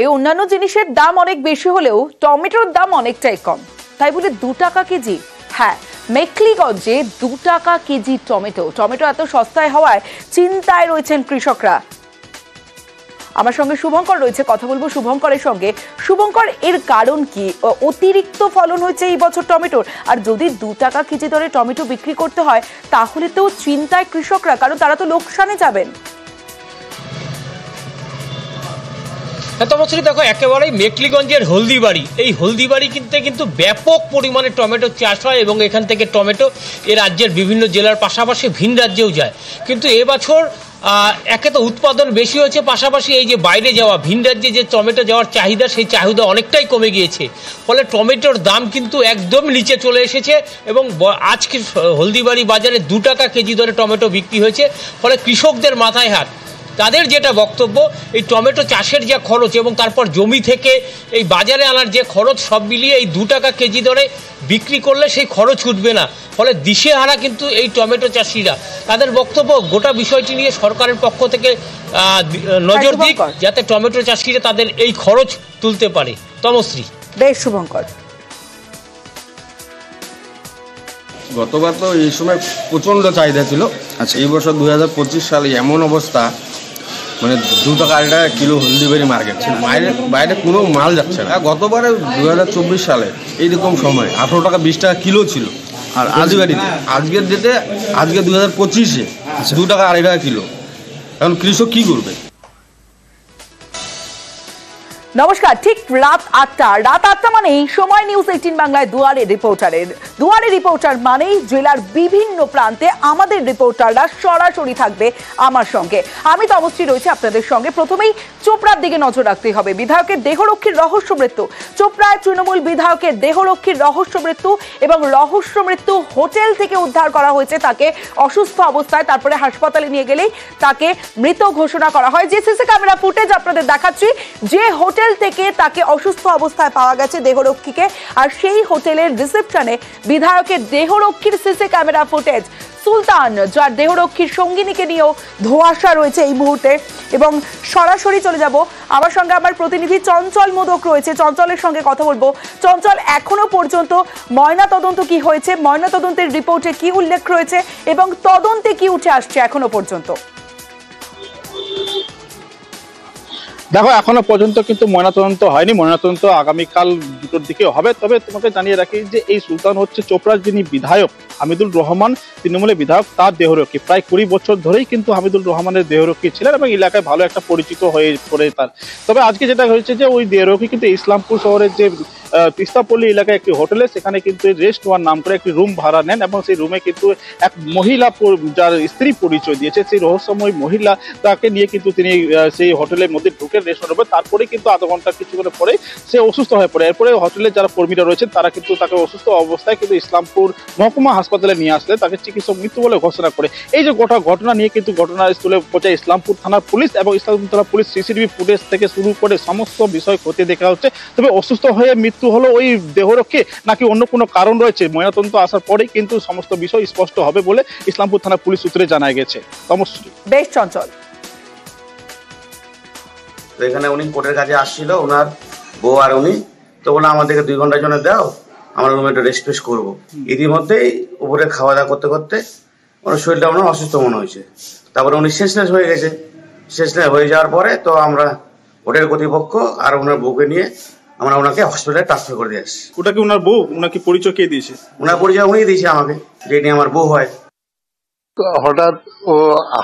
এই অন্যান্য জিনিসের দাম অনেক বেশি হলেও টমেটোর দাম অনেকটাই কম, তাই বলে 2 টাকা কেজি। হ্যাঁ, মেখলিগঞ্জে 2 টাকা কেজি টমেটো এত সস্তায় হওয়ায় চিন্তায় রয়েছেন কৃষকরা। আমার সঙ্গে শুভঙ্কর রয়েছে, কথা বলবো শুভঙ্করের সঙ্গে। শুভঙ্কর, এর কারণ কি? অতিরিক্ত ফলন হয়েছে এই বছর টমেটোর, আর যদি 2 টাকা কেজি দরে টমেটো বিক্রি করতে হয় তাহলে তো চিন্তায় কৃষকরা, কারণ তারা তো লোকসানে যাবেন। তমশ্রী, দেখো একেবারেই মেখলিগঞ্জের হলদিবাড়ি, এই হলদিবাড়ি কিন্তু ব্যাপক পরিমাণে টমেটো চাষ হয় এবং এখান থেকে টমেটো এ রাজ্যের বিভিন্ন জেলার পাশাপাশি ভিন রাজ্যেও যায়। কিন্তু এবছর একে তো উৎপাদন বেশি হয়েছে, পাশাপাশি এই যে বাইরে যাওয়া ভিন রাজ্যে যে টমেটো যাওয়ার চাহিদা, সেই চাহিদা অনেকটাই কমে গিয়েছে। ফলে টমেটোর দাম কিন্তু একদম নিচে চলে এসেছে এবং আজকে হলদিবাড়ি বাজারে 2 টাকা কেজি দরে টমেটো বিক্রি হয়েছে। ফলে কৃষকদের মাথায় হাত। তাদের যেটা বক্তব্য, এই টমেটো চাষের যে খরচ এবং তারপর জমি থেকে এই বাজারে আনার যে খরচ, সব মিলিয়ে এই 2 টাকা কেজি দরে বিক্রি করলে সেই খরচ উঠবে না। ফলে দিশেহারা কিন্তু এই টমেটো চাষিরা। তাদের বক্তব্য, গোটা বিষয়টি নিয়ে সরকারের পক্ষ থেকে নজর দিক, যাতে টমেটো চাষিরা তাদের এই খরচ তুলতে পারে। তমশ্রী। বেশ শুভঙ্কর, গতবার তো এই সময় প্রচণ্ড চাহিদা ছিল। আচ্ছা, এই বছর 2025 সালে এমন অবস্থা, মানে 2 টাকা 8 টাকা কিলো হলদিবাড়ি মার্কেট ছিল, বাইরে কোনো মাল যাচ্ছে না। গতবারে 2024 সালে এইরকম সময় 18 টাকা 20 টাকা কিলো ছিল আর হলদিবাড়িতে। আজকের ডেটে, আজকে 2025-এ 2 টাকা 2.5 টাকা কিলো। এখন কৃষক কি করবে? নমস্কার। ঠিক রাত 8টা মানেই সময় নিউজ 18 বাংলায় দুয়ারে রিপোর্টার মানেই জেলার বিভিন্ন প্রান্তে আমাদের রিপোর্টাররা সরাসরি থাকবে আমার সঙ্গে। আমি তমশ্রী রয়েছে আপনাদের সঙ্গে। প্রথমেই চোপড়ার দিকে নজর রাখতে হবে। বিধায়কের দেহরক্ষীর রহস্য মৃত্যু, চোপড়ায় তৃণমূল বিধায়কের দেহরক্ষীর রহস্য মৃত্যু, এবং রহস্য মৃত্যু হোটেল থেকে উদ্ধার করা হয়েছে তাকে অসুস্থ অবস্থায়, তারপরে হাসপাতালে নিয়ে গেলেই তাকে মৃত ঘোষণা করা হয়। যে সিসি ক্যামেরা ফুটেজ আপনাদের দেখাচ্ছি, যে হোটেল থেকে তাকে অসুস্থ অবস্থায় পাওয়া গেছে দেহরক্ষীকে, আর সেই হোটেলের রিসেপশনে বিধায়কের দেহরক্ষীর সিসি ক্যামেরা ফুটেজ। সুলতান, যার দেহরক্ষীর সঙ্গিনীকে নিয়েও ধোঁয়াশা রয়েছে এই মুহূর্তে। এবং সরাসরি চলে যাব, আমার সঙ্গে আমার প্রতিনিধি চঞ্চল মোদক রয়েছে, চঞ্চলের সঙ্গে কথা বলবো। চঞ্চল, এখনো পর্যন্ত ময়না তদন্ত কি হয়েছে, ময়না তদন্তের রিপোর্টে কি উল্লেখ রয়েছে এবং তদন্তে কি উঠে আসছে এখনো পর্যন্ত? দেখো, এখনো পর্যন্ত কিন্তু ময়নাতদন্ত হয়নি। ময়নাতদন্ত আগামীকাল 2টোর দিকে হবে। তবে তোমাকে জানিয়ে রাখি যে এই সুলতান হচ্ছে চোপড়ার যিনি বিধায়ক হামিদুল রহমান, তৃণমূলের বিধায়ক, তার দেহরক্ষী। প্রায় 20 বছর ধরেই কিন্তু হামিদুল রহমানের দেহরক্ষী ছিলেন এবং এলাকায় ভালো একটা পরিচিত হয়ে পড়ে তার। তবে আজকে যেটা হয়েছে যে ওই দেহরক্ষী কিন্তু ইসলামপুর শহরের যে তিস্তাপল্লী এলাকায় একটি হোটেলে, সেখানে কিন্তু রেস্ট ওয়ান নাম করে একটি রুম ভাড়া নেন এবং সেই রুমে কিন্তু এক মহিলা, যার স্ত্রী পরিচয় দিয়েছে, সেই রহস্যময় মহিলা, তাকে নিয়ে কিন্তু তিনি সেই হোটেলের মধ্যে ঢুকে রেস্ট হবে। তারপরে কিন্তু আধা ঘন্টা কিছুক্ষণ পরে সে অসুস্থ হয়ে পড়ে। এরপরে হোটেলের যারা কর্মীরা রয়েছেন তারা কিন্তু তাকে অসুস্থ অবস্থায় কিন্তু ইসলামপুর মহকুমা হাসপাতালে নিয়ে আসলে তাকে চিকিৎসক মৃত্যু বলে ঘোষণা করে। এই যে ঘটনা নিয়ে কিন্তু ঘটনাস্থলে পৌঁছায় ইসলামপুর থানার পুলিশ এবং ইসলামপুর থানার পুলিশ সিসিটিভি ফুটেজ থেকে শুরু করে সমস্ত বিষয় খতিয়ে দেখা হচ্ছে। তবে অসুস্থ হয়ে মৃত্যু হলো ওই দেহরক্ষী নাকি অন্য কোনো কারণ রয়েছে, ময়নাতদন্ত আসার পরেই কিন্তু সমস্ত বিষয় স্পষ্ট হবে বলে ইসলামপুর থানা পুলিশ সূত্রে জানা গেছে। বেশ চঞ্চল। তো এখানে উনি কোর্টের কাছে আসছিল, ওনার বউ আর উনি, তো বলে আমাদেরকে 2 ঘন্টার জন্য দাও, আমরা রুমে একটু রেস্ট ফেস্ট করবো। ইতিমধ্যেই উপরে খাওয়া দাওয়া করতে করতে ওনার শরীরটা ওনার অসুস্থ মনে হয়েছে। তারপরে উনি শেষলেস হয়ে গেছে। শেষলেস হয়ে যাওয়ার পরে তো আমরা হোটেল কর্তৃপক্ষ আর ওনার বউকে নিয়ে আমরা ওনাকে হসপিটালে ট্রান্সফার করে দিয়ে আসছি। ওটা কি ওনার বউ? ওনাকে পরিচয় কে দিয়েছে? ওনার পরিচয় উনি দিয়েছে আমাকে, যে নিয়ে আমার বউ হয়। হঠাৎ ও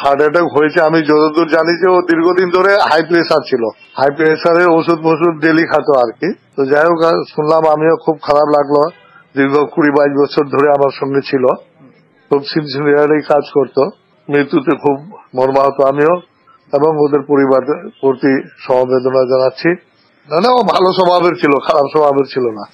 হার্ট অ্যাটাক হয়েছে। আমি যতদূর জানি যে ও দীর্ঘদিন ধরে হাই প্রেসার ছিল, হাই প্রেসারের ওষুধ ডেলি খাতো আর কি। তো যাই হোক, শুনলাম, আমিও খুব খারাপ লাগলো। দীর্ঘ 20-22 বছর ধরে আমার সঙ্গে ছিল, খুব সিনসিয়ারলি কাজ করতো। মৃত্যুতে খুব মর্মাহত আমিও এবং ওদের পরিবারের প্রতি সমবেদনা জানাচ্ছি। না, ও ভালো স্বভাবের ছিল, খারাপ স্বভাবের ছিল না।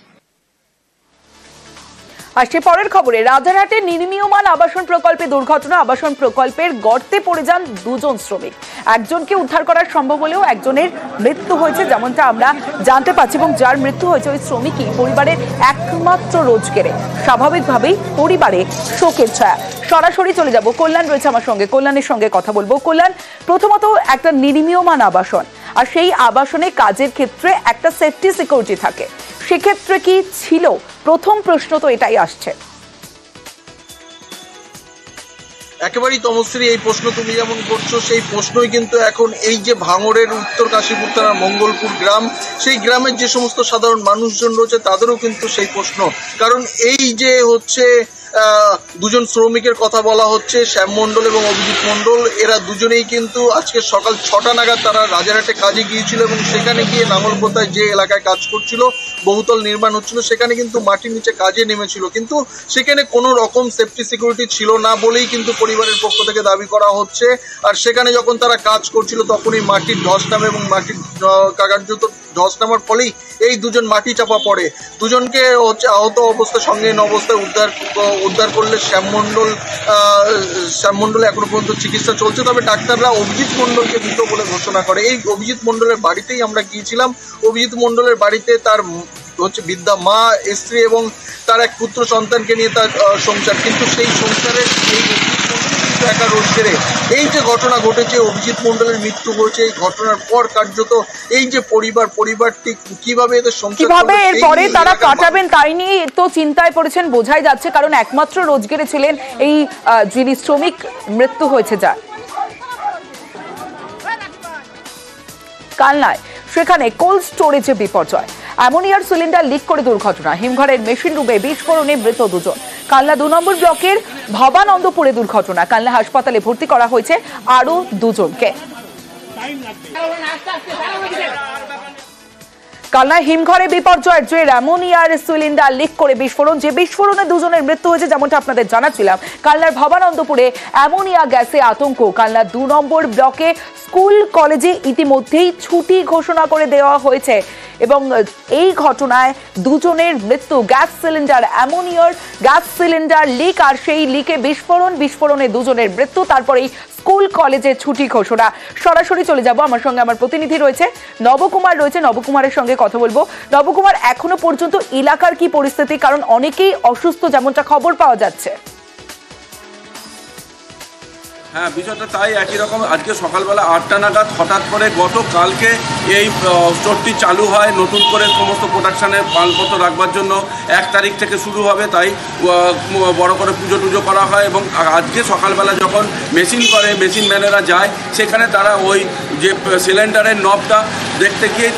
আসছে পরের খবরে, রাজারহাটে নির্মীয়মান আবাসন প্রকল্পে দুর্ঘটনা। আবাসন প্রকল্পের গর্তে পড়ে যান 2 জন শ্রমিক। একজনকে উদ্ধার করা সম্ভব হলেও একজনের মৃত্যু হয়েছে, যেমনটা আমরা জানতে পারছি। এবং যার মৃত্যু হয়েছে ওই শ্রমিকই পরিবারের একমাত্র রোজগেরে। স্বাভাবিকভাবেই পরিবারে শোকের ছায়া। সরাসরি চলে যাব, কল্যাণ রয়েছে আমার সঙ্গে, কল্যাণের সঙ্গে কথা বলবো। কল্যাণ, প্রথমত একটা নির্মীয়মান আবাসন, আর সেই আবাসনে কাজের ক্ষেত্রে একটা সেফটি সিকিউরিটি থাকে, সেক্ষেত্রে কি ছিল? প্রথম প্রশ্ন তো এটাই আসছে। একেবারেই তমশ্রী, এই প্রশ্ন তুমি যেমন করছো সেই প্রশ্নই কিন্তু এখন এই যে ভাঙড়ের উত্তর কাশীপুর থানার মঙ্গলপুর গ্রাম, সেই গ্রামের যে সমস্ত সাধারণ মানুষজন রয়েছে তাদেরও কিন্তু সেই প্রশ্ন। কারণ এই যে হচ্ছে দুজন শ্রমিকের কথা বলা হচ্ছে, শ্যাম মণ্ডল এবং অভিজিৎ মণ্ডল, এরা দুজনেই কিন্তু আজকে সকাল 6টা নাগাদ তারা রাজারহাটে কাজে গিয়েছিল এবং সেখানে গিয়ে নাঙ্গলকোতায় যে এলাকায় কাজ করছিল, বহুতল নির্মাণ হচ্ছিল, সেখানে কিন্তু মাটির নিচে কাজে নেমেছিল, কিন্তু সেখানে কোনো রকম সেফটি সিকিউরিটি ছিল না বলেই কিন্তু পরিবারের পক্ষ থেকে দাবি করা হচ্ছে। আর সেখানে যখন তারা কাজ করছিল তখনই মাটির ধস নামে এবং মাটির কার্যত ধস নামার ফলেই এই দুজন মাটি চাপা পড়ে। দুজনকে হচ্ছে আহত অবস্থায় সংজ্ঞাহীন অবস্থায় উদ্ধার করলে শ্যাম মণ্ডল এখনো পর্যন্ত চিকিৎসা চলছে। তবে ডাক্তাররা অভিজিৎ মণ্ডলকে মৃত বলে ঘোষণা করে। এই অভিজিৎ মণ্ডলের বাড়িতেই আমরা গিয়েছিলাম। অভিজিৎ মণ্ডলের বাড়িতে তার হচ্ছে বৃদ্ধা মা, স্ত্রী এবং তার এক পুত্র সন্তানকে নিয়ে তার সংসার, কিন্তু সেই সংসারের এই একা রোজগারে এই যে ঘটনা ঘটেছে, অভিজিৎ মণ্ডলের মৃত্যু হয়েছে, এই ঘটনার পর কার্যত এই যে পরিবারটি কিভাবে এদের সংসার, কিভাবে এরপরে তারা কাটাবেন তাই নিয়ে তো চিন্তায় পড়েছেন বোঝাই যাচ্ছে। কারণ একমাত্র রোজগারে ছিলেন এই যিনি শ্রমিক, মৃত্যু হয়েছে যার কালনায়, সেখানে কোল্ড স্টোরেজে বিপর্যয়, অ্যামোনিয়ার সিলিন্ডার লিক করে দুর্ঘটনা, হিমঘরের মেশিন রুমে বিস্ফোরণে মৃত দুজন। কালনা 2 নম্বর ব্লকের ভবানন্দপুরে দুর্ঘটনা, কালনা হাসপাতালে ভর্তি করা হয়েছে আরো দুজনকে। কালনায় হিমঘরে বিপর্যয়ের জের অ্যামোনিয়ার সিলিন্ডার লিক করে বিস্ফোরণ, যে বিস্ফোরণে দুজনের মৃত্যু হয়েছে যেমনটা আপনাদের জানাচ্ছিলাম। কালনার ভবানন্দপুরে অ্যামোনিয়া গ্যাসে আতঙ্ক, কালনা 2 নম্বর ব্লকে স্কুল কলেজে ইতিমধ্যেই ছুটি ঘোষণা করে দেওয়া হয়েছে এবং এই ঘটনায় দুজনের মৃত্যু। গ্যাস সিলিন্ডার, অ্যামোনিয়ার গ্যাস সিলিন্ডার লিক আর সেই লিকে বিস্ফোরণে দুজনের মৃত্যু, তারপরেই স্কুল কলেজে ছুটি ঘোষণা। সরাসরি চলে যাব, আমার সঙ্গে আমার প্রতিনিধি রয়েছে নবকুমার, নবকুমারের সঙ্গে কথা বলবো। নবকুমার, এখনো পর্যন্ত এলাকার কি পরিস্থিতি? কারণ অনেকেই অসুস্থ যেমনটা খবর পাওয়া যাচ্ছে। হ্যাঁ, বিষয়টা তাই একই রকম। আজকে সকালবেলা 8টা নাগাদ হঠাৎ করে গতকালকে এই স্টোরটি চালু হয়, নতুন করে সমস্ত প্রোডাকশানের মালপত্র রাখবার জন্য 1 তারিখ থেকে শুরু হবে, তাই বড় করে পুজো টুজো করা হয়। এবং আজকে সকালবেলা যখন মেশিন ম্যানেরা যায়, সেখানে তারা ওই যে সিলিন্ডারের নবটা দেখতে গিয়েই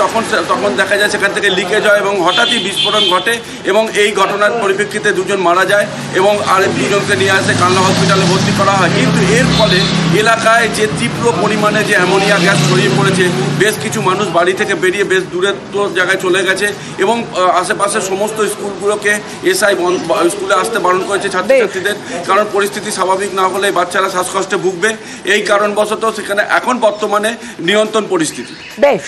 তখন দেখা যায় সেখান থেকে লিকেজ হয় এবং হঠাৎই বিস্ফোরণ ঘটে এবং এই ঘটনার পরিপ্রেক্ষিতে দুজন মারা যায় এবং আরেক দুজনকে নিয়ে আসে কালনা হসপিটালে ভর্তি করা হয়। কিন্তু এর ফলে এলাকায় যে তীব্র পরিমাণে যে অ্যামোনিয়া গ্যাস ছড়িয়ে পড়েছে, বেশ কিছু মানুষ বাড়ি থেকে বেরিয়ে বেশ দূরের জায়গায় চলে গেছে এবং আশেপাশের সমস্ত স্কুলগুলোকে এসআই স্কুলে আসতে বারণ করেছে ছাত্রছাত্রীদের, কারণ পরিস্থিতি স্বাভাবিক না হলে বাচ্চারা শ্বাসকষ্টে ভুগবে। এই কারণবশত সেখানে এখন বর্তমানে নিয়ন্ত্রণ পরিস্থিতি। বেশ,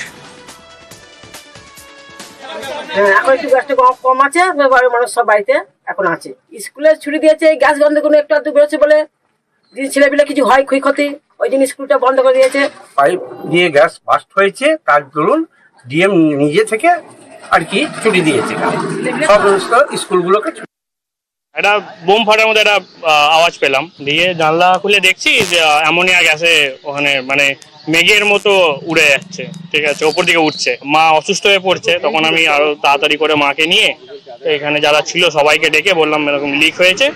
এখন একটু গ্যাসটা কম আছে, মানুষ সব বাড়িতে এখন আছে। স্কুলে ছুটি দিয়েছে, গ্যাস গন্ধ কোনো একটু আধটু বেরোচ্ছে বলে ছেলেপিলে কিছু হয় ক্ষয়ক্ষতি, ওই জন্য স্কুলটা বন্ধ করে দিয়েছে। পাইপ দিয়ে গ্যাস বাস্ট হয়েছে, তার দরুন ডিএম নিজে থেকে আর কি ছুটি দিয়েছে সব স্কুলগুলোকে। একটা বোম ফাটার মধ্যে একটা আওয়াজ পেলাম, দিয়ে জানলা খুলে দেখছি যে অ্যামোনিয়া গ্যাসে ওখানে মানে মেঘের মতো উড়ে যাচ্ছে, ঠিক আছে, ওপর দিকে উঠছে। মা অসুস্থ হয়ে পড়ছে, তখন আমি আরো তাড়াতাড়ি করে মাকে নিয়ে এখানে যারা ছিল সবাইকে ডেকে বললাম এরকম লিক হয়েছে,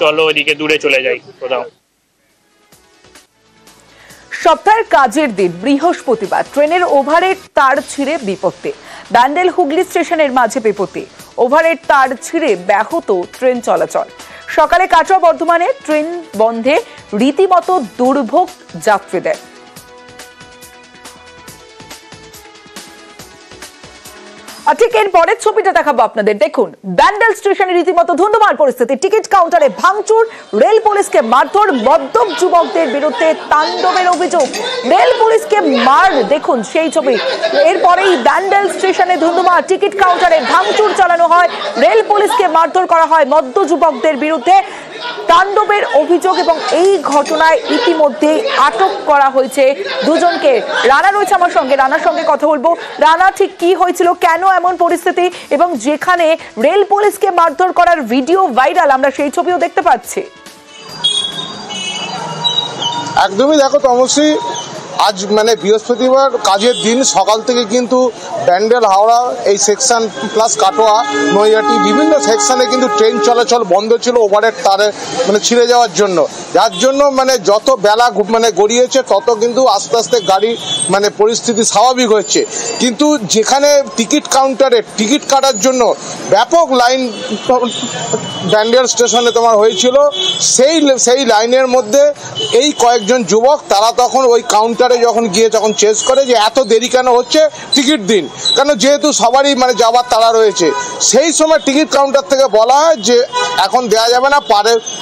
চলো ওইদিকে দূরে চলে যাই কোথাও। সপ্তাহের কাজের দিন বৃহস্পতিবার ট্রেনের ওভারের তার ছিঁড়ে বিপত্তি, ব্যান্ডেল হুগলি স্টেশনের মাঝে বিপত্তি, ওভারের তার ছিঁড়ে ব্যাহত ট্রেন চলাচল। সকালে কাটোয়া বর্ধমানে ট্রেন বন্ধে রীতিমতো দুর্ভোগ যাত্রীদের। আর ঠিক এর পরের ছবিটা দেখাবো আপনাদের, দেখুন ব্যান্ডেল স্টেশনে রীতিমতো ধুন্ধুমার পরিস্থিতি, টিকিট কাউন্টারে ভাঙচুর, রেল পুলিশকে মারধর, মদ্যপ যুবকদের বিরুদ্ধে তাণ্ডবের অভিযোগ, রেল পুলিশকে মার, দেখুন সেই ছবি। এরপরেই ব্যান্ডেল স্টেশনে ধুন্ধুমার, টিকিট কাউন্টারে ভাঙচুর চালানো হয়, রেল পুলিশকে মারধর করা হয়, মদ্য যুবকদের বিরুদ্ধে তাণ্ডবের অভিযোগ এবং এই ঘটনায় ইতিমধ্যে আটক করা হয়েছে দুজনকে। রানা রয়েছে আমার সঙ্গে, রানার সঙ্গে কথা বলবো। রানা, ঠিক কি হয়েছিল, কেন এমন পরিস্থিতি, এবং যেখানে রেল পুলিশকে মারধর করার ভিডিও ভাইরাল, আমরা সেই ছবিও দেখতে পাচ্ছি। একদমই, দেখো তমশ্রী, আজ মানে বৃহস্পতিবার কাজের দিন সকাল থেকে কিন্তু ব্যান্ডেল হাওড়া এই সেকশন প্লাস কাটোয়া নৈহাটি বিভিন্ন সেকশনে কিন্তু ট্রেন চলাচল বন্ধ ছিল ওভারের তারে মানে ছিঁড়ে যাওয়ার জন্য, যার জন্য মানে যত বেলা মানে গড়িয়েছে তত কিন্তু আস্তে আস্তে গাড়ি মানে পরিস্থিতি স্বাভাবিক হচ্ছে। কিন্তু যেখানে টিকিট কাউন্টারে টিকিট কাটার জন্য ব্যাপক লাইন ব্যান্ডেল স্টেশনে তোমার হয়েছিল, সেই লাইনের মধ্যে এই কয়েকজন যুবক তারা তখন ওই কাউন্টারে যখন গিয়ে যখন চেস করে যে এত দেরি কেন হচ্ছে, টিকিট দিন, কেন যেহেতু সবারই মানে যাওয়ার তাড়া রয়েছে। সেই সময় টিকিট কাউন্টার থেকে বলা হয় যে এখন দেওয়া যাবে না,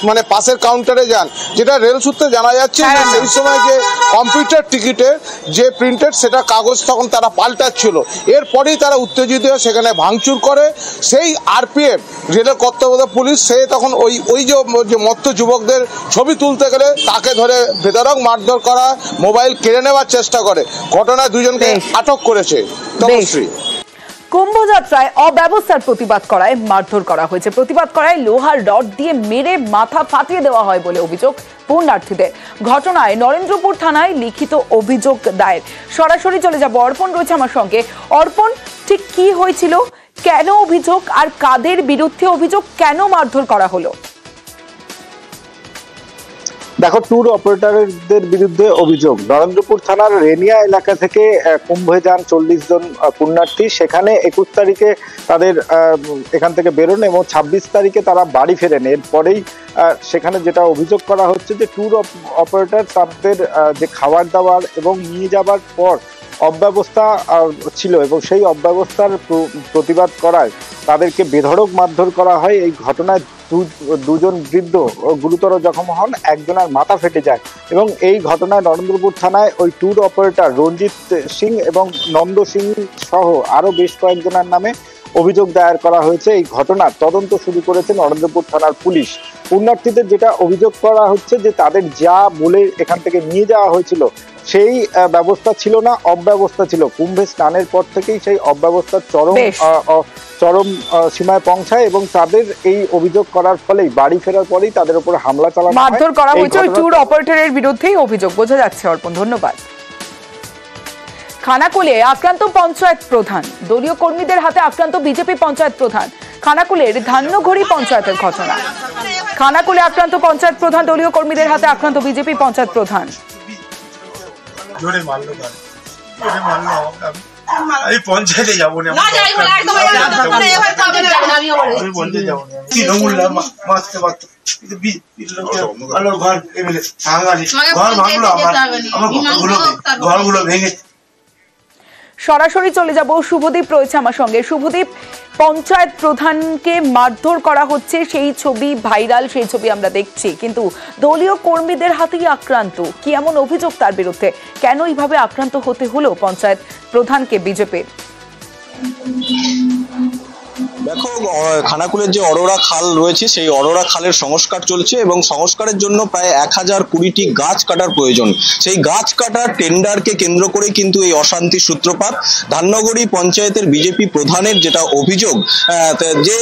মানে পাশের কাউন্টারে যান। যেটা রেল সূত্রে জানা যাচ্ছে যে সেই সময় যে কম্পিউটার টিকিটের যে প্রিন্টেড সেটা কাগজ তখন তারা পাল্টাচ্ছিল, এরপরেই তারা উত্তেজিত হয়ে সেখানে ভাঙচুর করে। সেই আরপিএফ রেলের কর্তব্যরত পুলিশ সে তখন ওই যে মত্ত যুবকদের ছবি তুলতে গেলে তাকে ধরে বেধড়ক মারধর করা, মোবাইল কেড়ে নেওয়ার চেষ্টা করে। ঘটনায় দুজনকে আটক করেছে তমশ্রী। কুম্ভযাত্রায় অব্যবস্থার প্রতিবাদ করায় মারধর করা হয়েছে। প্রতিবাদ করায় লোহার রড দিয়ে মেরে মাথা ফাটিয়ে দেওয়া হয় বলে অভিযোগ পুণ্যার্থীদের। ঘটনায় নরেন্দ্রপুর থানায় লিখিত অভিযোগ দায়ের। সরাসরি চলে যাব, অর্পণ রয়েছে আমার সঙ্গে। অর্পণ, ঠিক কি হয়েছিল, কেন অভিযোগ, আর কাদের বিরুদ্ধে অভিযোগ, কেন মারধর করা হলো? দেখো, ট্যুর অপারেটরদের বিরুদ্ধে অভিযোগ। নরেন্দ্রপুর থানার রেনিয়া এলাকা থেকে কুম্ভে যান 40 জন পুণ্যার্থী। সেখানে 21 তারিখে তাদের এখান থেকে বেরোন এবং 26 তারিখে তারা বাড়ি ফেরেন। এরপরেই সেখানে যেটা অভিযোগ করা হচ্ছে যে ট্যুর অপারেটর তাদের যে খাবার দাবার এবং নিয়ে যাবার পর অব্যবস্থা ছিল এবং সেই অব্যবস্থার প্রতিবাদ করায় তাদেরকে বেধড়ক মারধর করা হয়। এই ঘটনায় দুজন বৃদ্ধ গুরুতর জখম হন, একজনের মাথা ফেটে যায় এবং এই ঘটনায় নরেন্দ্রপুর থানায় ওই ট্যুর অপারেটর রঞ্জিত সিং এবং নন্দ সিং সহ আরো বেশ কয়েকজনের নামে অভিযোগ দায়ের করা হয়েছে। এই ঘটনার তদন্ত শুরু করেছে নরেন্দ্রপুর থানার পুলিশ। পুণ্যার্থীদের যেটা অভিযোগ করা হচ্ছে যে তাদের যা বলে এখান থেকে নিয়ে যাওয়া হয়েছিল সেই ব্যবস্থা ছিল না, অব্যবস্থা ছিল। কুম্ভে স্নানের পর থেকেই সেই অব্যবস্থার চরম সীমায় পৌঁছায় এবং তাদের এই অভিযোগ করার ফলেই বাড়ি ফেরার পরেই তাদের উপর হামলা চালানো হয়। মারধর করা হয়েছে ট্যুর অপারেটরের বিরুদ্ধেই অভিযোগ, বোঝা যাচ্ছে। অর্পণ, ধন্যবাদ। খানাকুলে আক্রান্ত পঞ্চায়েত প্রধান, দলীয় কর্মীদের হাতে আক্রান্ত বিজেপি পঞ্চায়েত প্রধান। খানাকুলের ধান্যঘড়ি পঞ্চায়েতের ঘটনা। খানাকুলে আক্রান্ত পঞ্চায়েত প্রধান, দলীয় কর্মীদের হাতে আক্রান্ত বিজেপি পঞ্চায়েত প্রধান। আমি পঞ্চায়েতে যাবো না, ঘরগুলো ভেঙে। সরাসরি চলে যাব, শুভদীপ রয়েছে আমার সঙ্গে। শুভদীপ, পঞ্চায়েত প্রধানকে মারধর করা হচ্ছে, সেই ছবি ভাইরাল, সেই ছবি আমরা দেখছি, কিন্তু দলীয় কর্মীদের হাতেই আক্রান্ত। কি এমন অভিযোগ তার বিরুদ্ধে? কেন এইভাবে আক্রান্ত হতে হলো পঞ্চায়েত প্রধানকে বিজেপির? দেখো, খানাকুলের যে অরোরা খাল রয়েছে সেই অরোরা খালের সংস্কার চলছে এবং সংস্কারের জন্য প্রায় 1020টি গাছ কাটার প্রয়োজন। সেই গাছ কাটার টেন্ডারকে কেন্দ্র করে কিন্তু এই অশান্তির সূত্রপাত। ধান্যঘড়ি পঞ্চায়েতের বিজেপি প্রধানের যেটা অভিযোগ যে